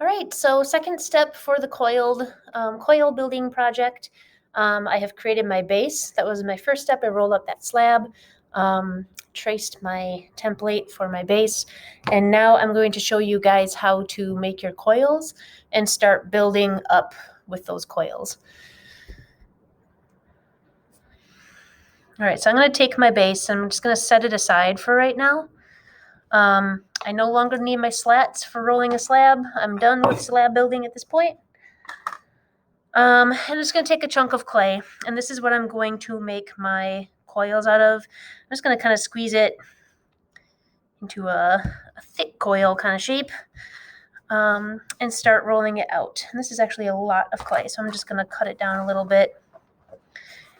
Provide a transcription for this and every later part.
All right, so second step for the coil building project. I have created my base. That was my first step. I rolled up that slab, traced my template for my base, and now I'm going to show you guys how to make your coils and start building up with those coils. All right, so I'm going to take my base and I'm just going to set it aside for right now. I no longer need my slats for rolling a slab. I'm done with slab building at this point. I'm just going to take a chunk of clay, and this is what I'm going to make my coils out of. I'm just going to kind of squeeze it into a thick coil kind of shape, and start rolling it out. And this is actually a lot of clay, so I'm just going to cut it down a little bit.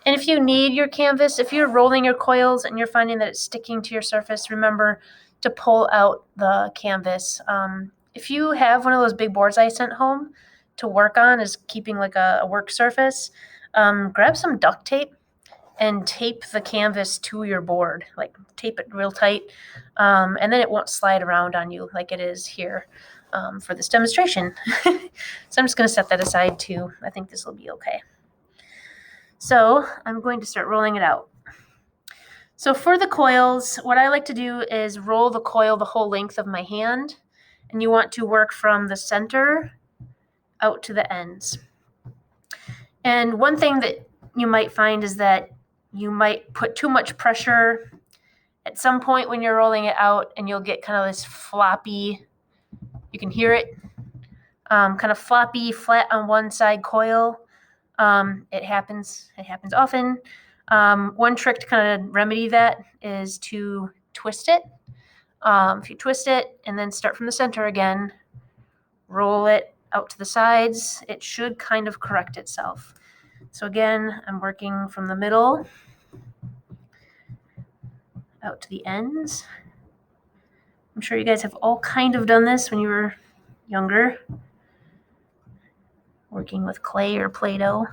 And if you need your canvas, if you're rolling your coils and you're finding that it's sticking to your surface, remember to pull out the canvas. If you have one of those big boards I sent home to work on as keeping like a work surface, grab some duct tape and tape the canvas to your board, like tape it real tight, and then it won't slide around on you like it is here for this demonstration. So I'm just going to set that aside too. I think this will be okay. So I'm going to start rolling it out. So for the coils, what I like to do is roll the coil the whole length of my hand, and you want to work from the center out to the ends. And one thing that you might find is that you might put too much pressure at some point when you're rolling it out, and you'll get kind of this floppy, you can hear it, kind of floppy, flat on one side coil. It happens often. One trick to kind of remedy that is to twist it. If you twist it and then start from the center again, roll it out to the sides, it should kind of correct itself. So again, I'm working from the middle out to the ends. I'm sure you guys have all kind of done this when you were younger, working with clay or Play-Doh.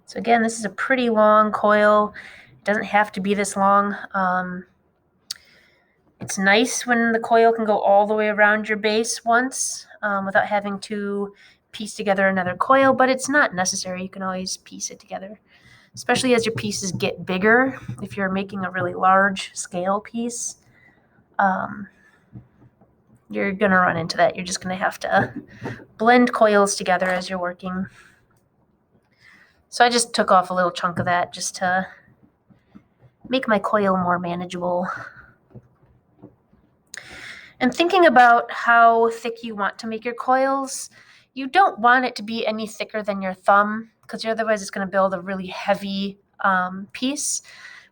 So again, this is a pretty long coil. It doesn't have to be this long. It's nice when the coil can go all the way around your base once without having to piece together another coil, but it's not necessary. You can always piece it together, especially as your pieces get bigger. If you're making a really large scale piece, you're going to run into that. You're just going to have to blend coils together as you're working. So I just took off a little chunk of that just to make my coil more manageable. And thinking about how thick you want to make your coils, you don't want it to be any thicker than your thumb, because otherwise it's going to build a really heavy piece.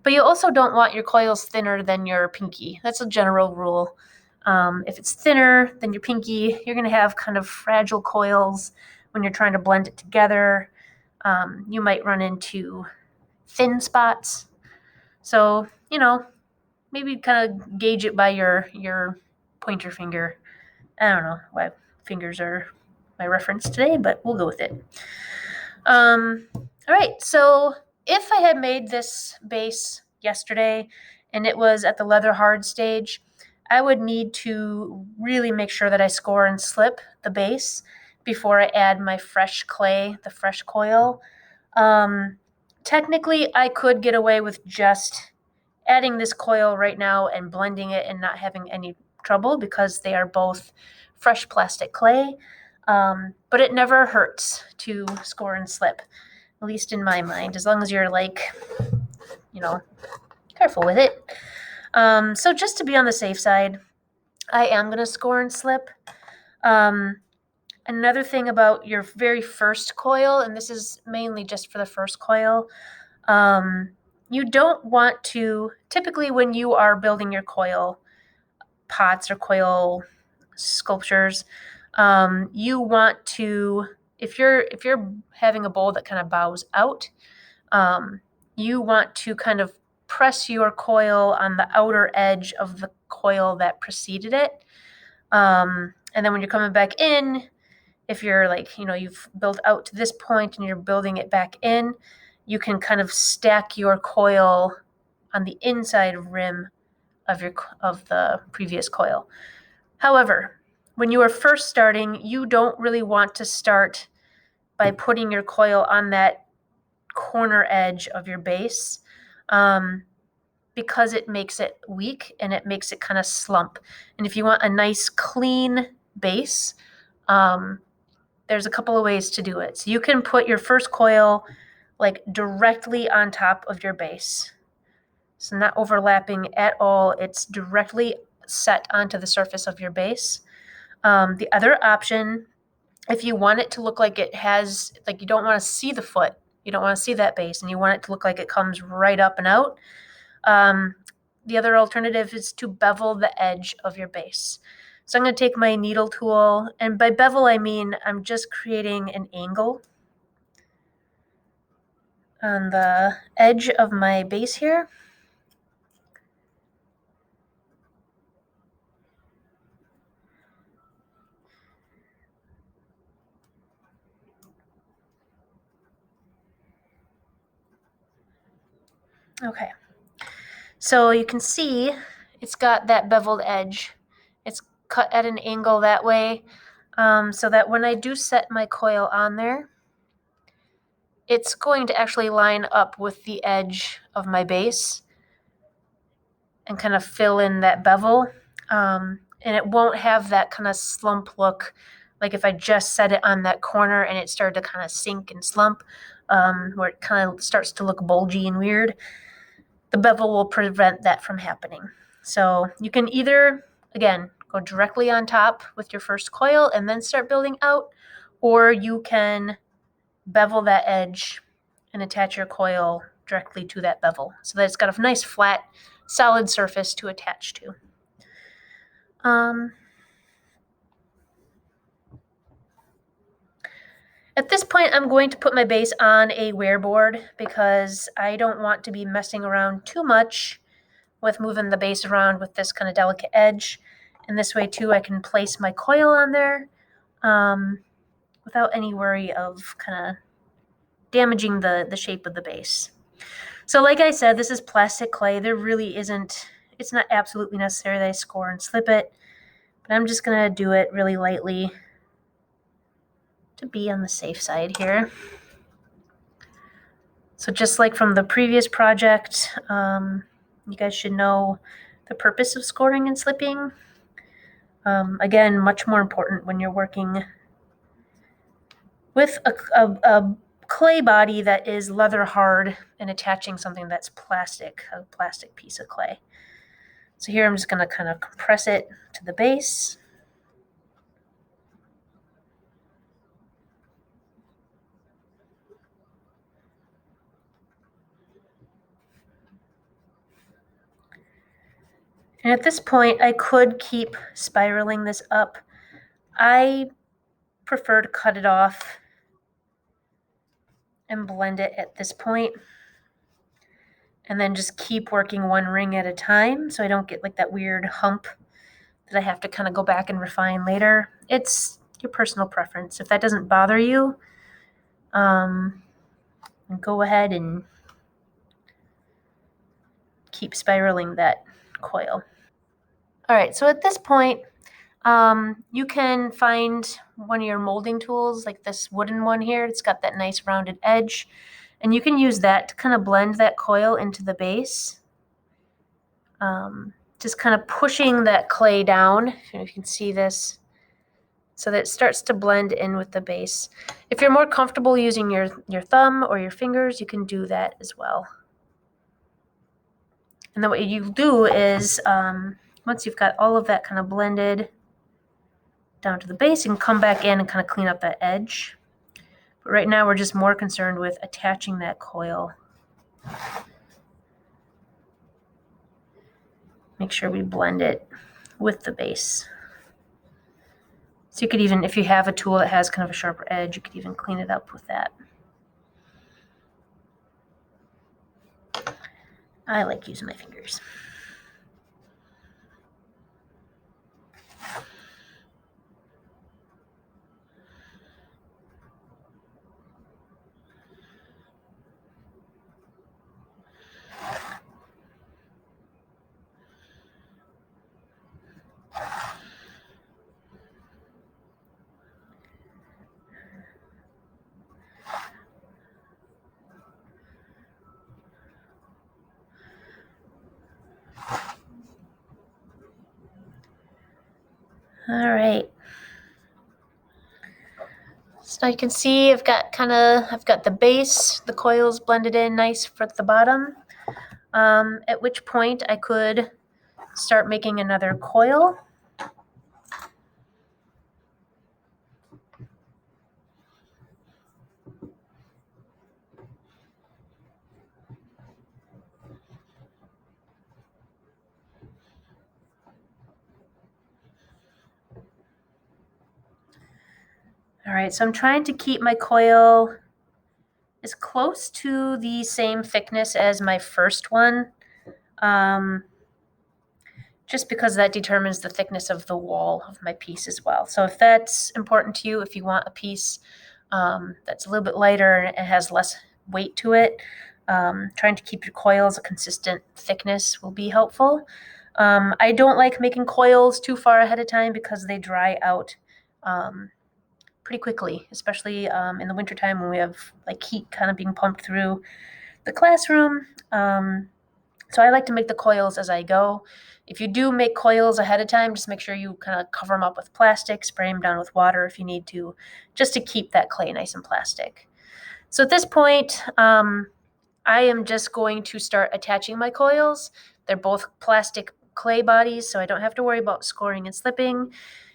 But you also don't want your coils thinner than your pinky. That's a general rule. If it's thinner than your pinky, you're going to have kind of fragile coils when you're trying to blend it together. You might run into thin spots. So, maybe kind of gauge it by your pointer finger. I don't know why fingers are my reference today, but we'll go with it. All right, so if I had made this base yesterday and it was at the leather hard stage, I would need to really make sure that I score and slip the base before I add my fresh clay, the fresh coil. Technically, I could get away with just adding this coil right now and blending it and not having any trouble because they are both fresh plastic clay. But it never hurts to score and slip, at least in my mind, as long as you're careful with it. So just to be on the safe side, I am going to score and slip. Another thing about your very first coil, and this is mainly just for the first coil, you don't want to, typically when you are building your coil pots or coil sculptures, you want to, if you're having a bowl that kind of bows out, you want to kind of press your coil on the outer edge of the coil that preceded it. And then when you're coming back in, if you're you've built out to this point and you're building it back in, you can kind of stack your coil on the inside rim of the previous coil. However, when you are first starting, you don't really want to start by putting your coil on that corner edge of your base, because it makes it weak and it makes it kind of slump. And if you want a nice clean base, there's a couple of ways to do it. So you can put your first coil like directly on top of your base. So not overlapping at all. It's directly set onto the surface of your base. The other option, if you want it to look like it has, like you don't want to see the foot, you don't want to see that base, and you want it to look like it comes right up and out, the other alternative is to bevel the edge of your base. So I'm going to take my needle tool, and by bevel I mean I'm just creating an angle on the edge of my base here. Okay. So you can see it's got that beveled edge. It's cut at an angle that way, so that when I do set my coil on there, it's going to actually line up with the edge of my base and kind of fill in that bevel. And it won't have that kind of slump look, like if I just set it on that corner and it started to kind of sink and slump, where it kind of starts to look bulgy and weird. The bevel will prevent that from happening. So you can either, again, go directly on top with your first coil and then start building out, or you can bevel that edge and attach your coil directly to that bevel so that it's got a nice flat, solid surface to attach to. At this point, I'm going to put my base on a wear board because I don't want to be messing around too much with moving the base around with this kind of delicate edge. And this way too, I can place my coil on there without any worry of kind of damaging the shape of the base. So like I said, this is plastic clay. There really isn't, it's not absolutely necessary that I score and slip it, but I'm just gonna do it really lightly to be on the safe side here. So just like from the previous project, you guys should know the purpose of scoring and slipping. Again, much more important when you're working with a clay body that is leather hard and attaching something that's plastic, a plastic piece of clay. So here I'm just going to kind of compress it to the base. And at this point, I could keep spiraling this up. I prefer to cut it off and blend it at this point, and then just keep working one ring at a time so I don't get like that weird hump that I have to kind of go back and refine later. It's your personal preference. If that doesn't bother you, go ahead and keep spiraling that coil. All right, so at this point, you can find one of your molding tools, like this wooden one here. It's got that nice rounded edge, and you can use that to kind of blend that coil into the base. Just kind of pushing that clay down, if you can see this, so that it starts to blend in with the base. If you're more comfortable using your thumb or your fingers, you can do that as well. And then what you do is, once you've got all of that kind of blended down to the base, you can come back in and kind of clean up that edge. But right now we're just more concerned with attaching that coil. Make sure we blend it with the base. So you could even, if you have a tool that has kind of a sharper edge, you could even clean it up with that. I like using my fingers. All right. So now you can see I've got the base, the coils blended in nice for the bottom. At which point I could start making another coil. All right, so I'm trying to keep my coil as close to the same thickness as my first one, just because that determines the thickness of the wall of my piece as well. So if that's important to you, if you want a piece that's a little bit lighter and it has less weight to it, trying to keep your coils a consistent thickness will be helpful. I don't like making coils too far ahead of time because they dry out pretty quickly, especially in the wintertime when we have like heat kind of being pumped through the classroom. So I like to make the coils as I go. If you do make coils ahead of time, just make sure you kind of cover them up with plastic, spray them down with water if you need to, just to keep that clay nice and plastic. So at this point, I am just going to start attaching my coils. They're both plastic clay bodies, so I don't have to worry about scoring and slipping.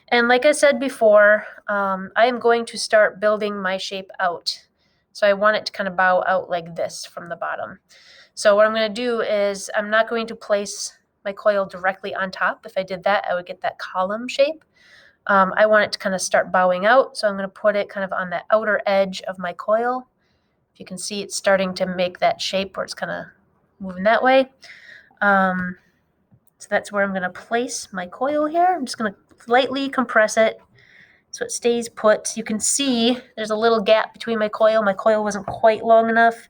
And like I said before, I am going to start building my shape out. So I want it to kind of bow out like this from the bottom. So what I'm going to do is I'm not going to place my coil directly on top. If I did that, I would get that column shape. I want it to kind of start bowing out. So I'm going to put it kind of on the outer edge of my coil. If you can see, it's starting to make that shape where it's kind of moving that way. So that's where I'm going to place my coil here. I'm just going to lightly compress it so it stays put. You can see there's a little gap between my coil. My coil wasn't quite long enough.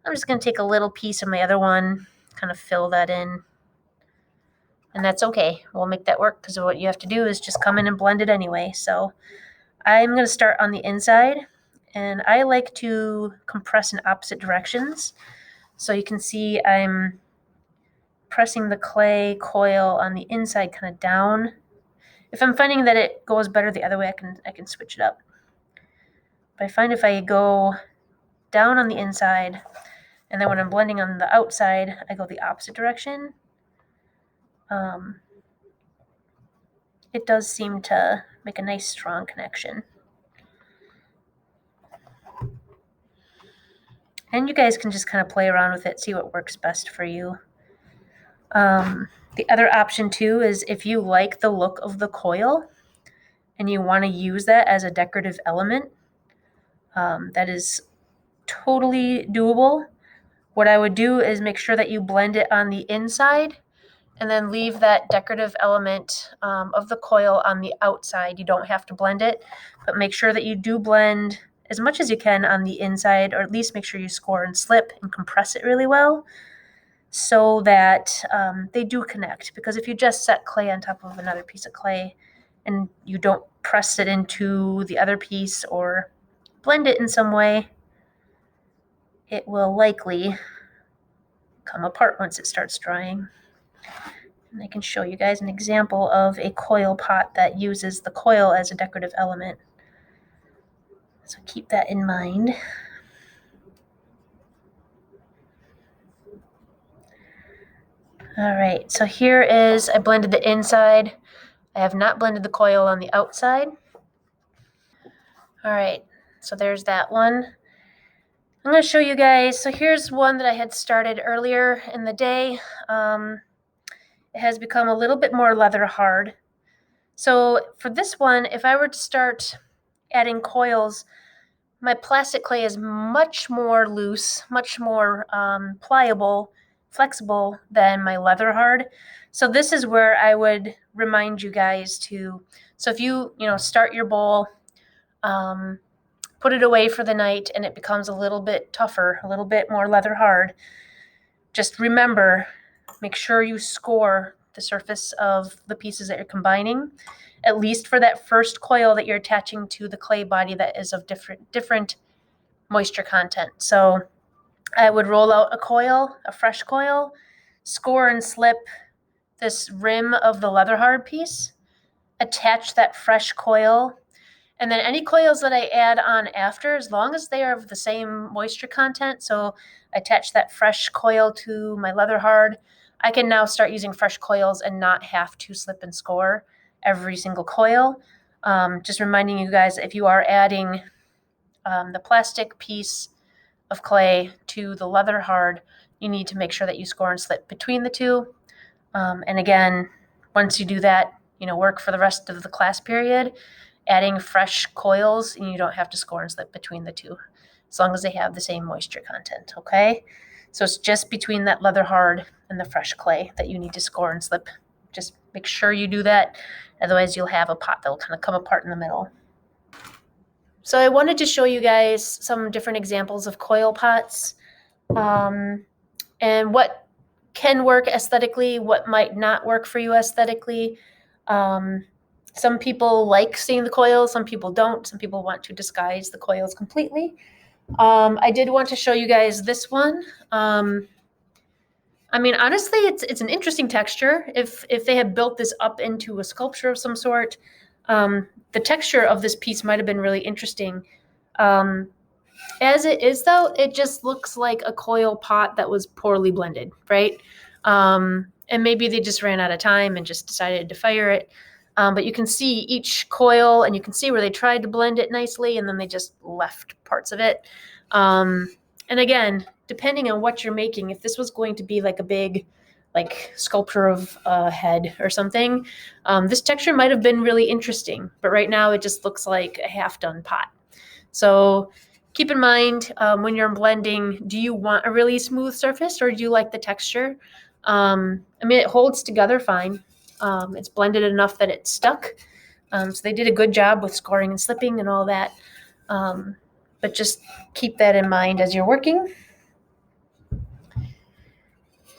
I'm just going to take a little piece of my other one, kind of fill that in. And that's okay. We'll make that work because what you have to do is just come in and blend it anyway. So I'm going to start on the inside. And I like to compress in opposite directions. So you can see I'm pressing the clay coil on the inside kind of down. If I'm finding that it goes better the other way, I can switch it up. But I find if I go down on the inside, and then when I'm blending on the outside, I go the opposite direction. It does seem to make a nice strong connection. And you guys can just kind of play around with it, see what works best for you. The other option too is if you like the look of the coil and you want to use that as a decorative element, that is totally doable. What I would do is make sure that you blend it on the inside and then leave that decorative element of the coil on the outside. You don't have to blend it, but make sure that you do blend as much as you can on the inside, or at least make sure you score and slip and compress it really well so that they do connect. Because if you just set clay on top of another piece of clay and you don't press it into the other piece or blend it in some way, it will likely come apart once it starts drying. And I can show you guys an example of a coil pot that uses the coil as a decorative element. So keep that in mind. All right, so here is, I blended the inside. I have not blended the coil on the outside. All right, so there's that one. I'm going to show you guys. So here's one that I had started earlier in the day. It has become a little bit more leather hard. So for this one, if I were to start adding coils, my plastic clay is much more loose, much more pliable, flexible than my leather hard. So this is where I would remind you guys to, so if you start your bowl, put it away for the night and it becomes a little bit tougher, a little bit more leather hard, just remember, make sure you score the surface of the pieces that you're combining, at least for that first coil that you're attaching to the clay body that is of different moisture content. So I would roll out a coil, a fresh coil, score and slip this rim of the leather hard piece, attach that fresh coil. And then any coils that I add on after, as long as they are of the same moisture content, so I attach that fresh coil to my leather hard, I can now start using fresh coils and not have to slip and score every single coil. Just reminding you guys, if you are adding the plastic piece of clay to the leather hard, you need to make sure that you score and slip between the two. And again, once you do that, work for the rest of the class period, adding fresh coils, and you don't have to score and slip between the two, as long as they have the same moisture content, okay? So it's just between that leather hard and the fresh clay that you need to score and slip. Just make sure you do that, otherwise you'll have a pot that will kind of come apart in the middle. So I wanted to show you guys some different examples of coil pots, and what can work aesthetically, what might not work for you aesthetically. Some people like seeing the coils, some people don't. Some people want to disguise the coils completely. I did want to show you guys this one. I mean, honestly, it's an interesting texture. If they had built this up into a sculpture of some sort, the texture of this piece might have been really interesting. As it is, though, it just looks like a coil pot that was poorly blended, right? And maybe they just ran out of time and just decided to fire it. But you can see each coil, and you can see where they tried to blend it nicely, and then they just left parts of it. And again, depending on what you're making, if this was going to be like a big sculpture of a head or something, this texture might have been really interesting. But right now it just looks like a half-done pot. So keep in mind, when you're blending, do you want a really smooth surface, or do you like the texture? I mean, it holds together fine. It's blended enough that it's stuck. So they did a good job with scoring and slipping and all that. But just keep that in mind as you're working.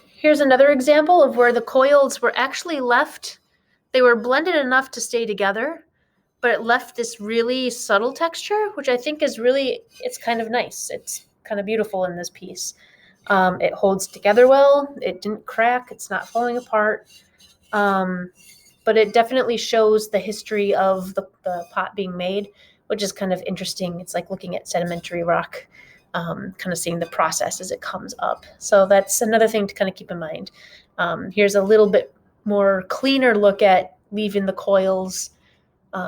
Here's another example of where the coils were actually left. They were blended enough to stay together, but it left this really subtle texture, which I think is really, it's kind of nice. It's kind of beautiful in this piece. It holds together well. It didn't crack. It's not falling apart. But it definitely shows the history of the pot being made, which is kind of interesting. It's like looking at sedimentary rock, kind of seeing the process as it comes up. So that's another thing to kind of keep in mind. Here's a little bit more cleaner look at leaving the coils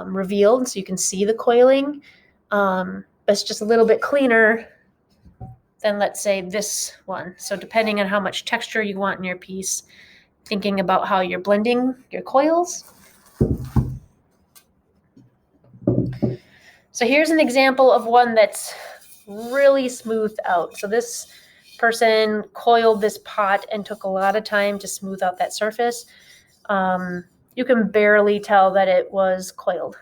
revealed, so you can see the coiling. But it's just a little bit cleaner than, let's say, this one. So depending on how much texture you want in your piece, thinking about how you're blending your coils. So here's an example of one that's really smoothed out. So this person coiled this pot and took a lot of time to smooth out that surface. You can barely tell that it was coiled.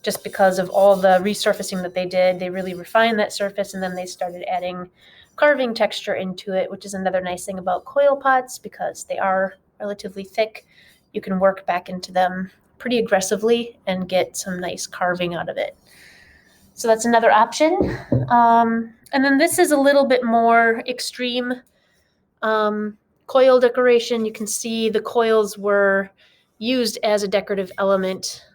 Just because of all the resurfacing that they did, they really refined that surface, and then they started adding carving texture into it, which is another nice thing about coil pots, because they are relatively thick. You can work back into them pretty aggressively and get some nice carving out of it. So that's another option. And then this is a little bit more extreme coil decoration. You can see the coils were used as a decorative element.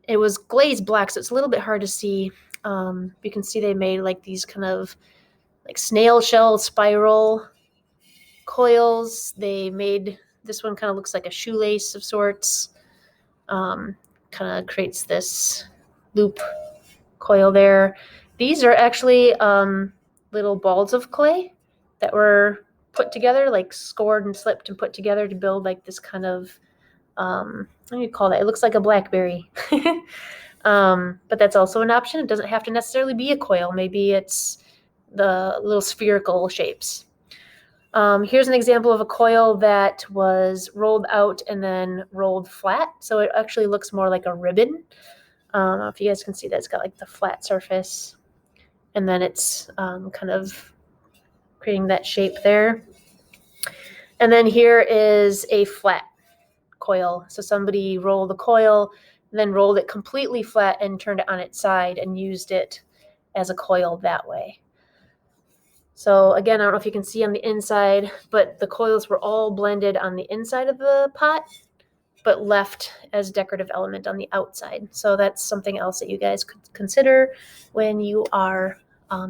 It was glazed black, so it's a little bit hard to see. You can see they made like these kind of like snail shell spiral coils. They made, this one kind of looks like a shoelace of sorts. Kind of creates this loop coil there. These are actually little balls of clay that were put together, like scored and slipped and put together to build like this kind of, what do you call that? It looks like a blackberry. But that's also an option. It doesn't have to necessarily be a coil. Maybe it's the little spherical shapes. Here's an example of a coil that was rolled out and then rolled flat. So it actually looks more like a ribbon. I don't know if you guys can see that. It's got like the flat surface, and then it's kind of creating that shape there. And then here is a flat coil. So somebody rolled the coil, then rolled it completely flat and turned it on its side and used it as a coil that way. So again, I don't know if you can see on the inside, but the coils were all blended on the inside of the pot. but left as decorative element on the outside. So that's something else that you guys could consider when you are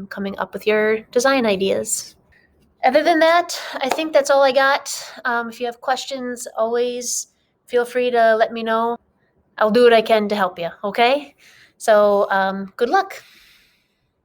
coming up with your design ideas. Other than that, I think that's all I got. If you have questions, always feel free to let me know. I'll do what I can to help you, okay? So good luck.